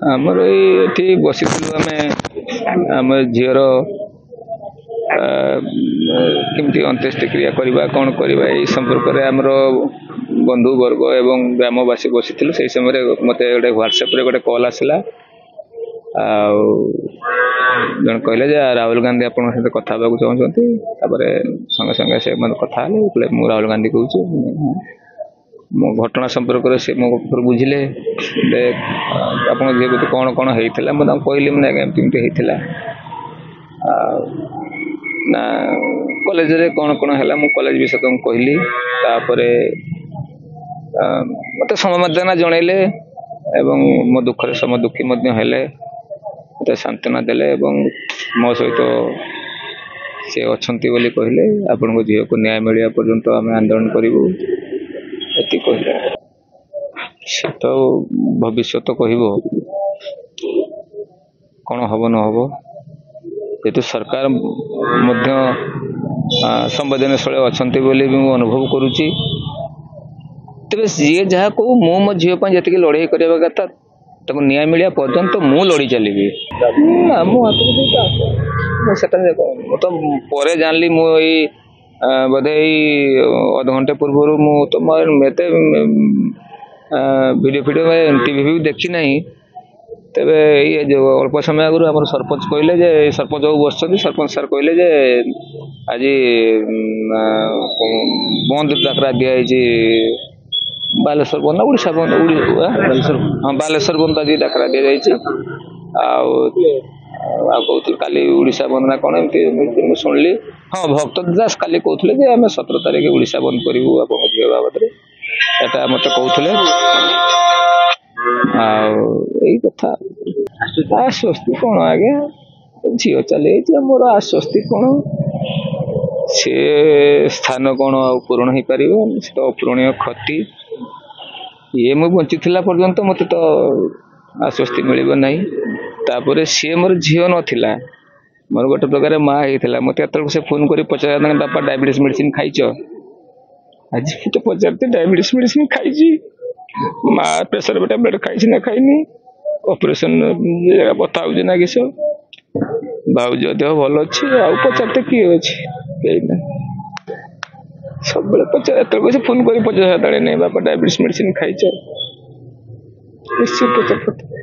आमर ये बसी आम आम झीर केमती अंत्येष्टि क्रिया करवा कौन करवा ये संपर्क में आमर बंधु वर्ग एवं ग्रामवासी बसी से समय मत गोटे व्हाट्सएप गोटे कॉल आसला जन कहले राहुल गांधी आप कथा चाहते संगे संगे से कथा मु राहुल गांधी कहूँ मो घटना संपर्क से मो बुझिले आप कौन कौन होता मुझे कहली मैंने एमती होता ना कॉलेज रे कौन कौन है मु कॉलेज विषय तुम कहली मत समवेदना जनइले एवं मो दुख सम दुखी हेले मत सांत्वना देले मो सहित सी अच्छा कहले आपण झील को न्याय मिलवा पर्यंत आम आंदोलन करूँ ये कहले से तो भविष्य तो कह कौन हम न हम जेतु सरकार संवेदनशील अच्छा अनुभव करुच्ची तेरे जी जहाँ कहू मु मो झील जी लड़ाई करवा कथा तक न्याय मिलवा पर्यंत मु लड़ी चली तो पर जानली मुझे बोधे अध घंटे पूर्व मु तो मत वीडियो वीडियो में टीवी भी देखी ना तेरे ये जो अल्प समय आगु आम सरपंच कहले जे सरपंच बाबू बस सरपंच सर कहले जे आज बंद डाकरा दिखाई बालेश्वर बंद उड़ीसा बंद हाँ बालेश्वर बंद आज डाकरा दी जाइए काली उड़ीसा बंद ना कौन एमती शुणिली हाँ भक्त दास काली कहते आम 17 तारिख उड़ीसा बंद करूँ आप बाबद मत कहते यही कथा आश्वस्ति कौन आज्ञा झील चली मोर आश्वस्ति कौन से स्थान कौन पूरण हो पार तो अपूरणीय क्षति ये मुझे बंची पर्यंत मत तो आश्वस्ति मिल ना तापर सी मोर झील नाला मोर गोटे प्रकार माँ होता मत से फोन कर पचार बापा डायबिटीज मेडिसिन खाइच आज तो पचारते डायबिटीज मेडिसिन खाई माँ प्रेसर टैबलेट खाई ना खाई ऑपरेशन बता ना किस भाज देह भल अच्छी आउ पचारते किए अच्छे सब पचार फोन कर पचार नहीं बापा डायबिटीज मेडिसिन खाई निश्चित पचार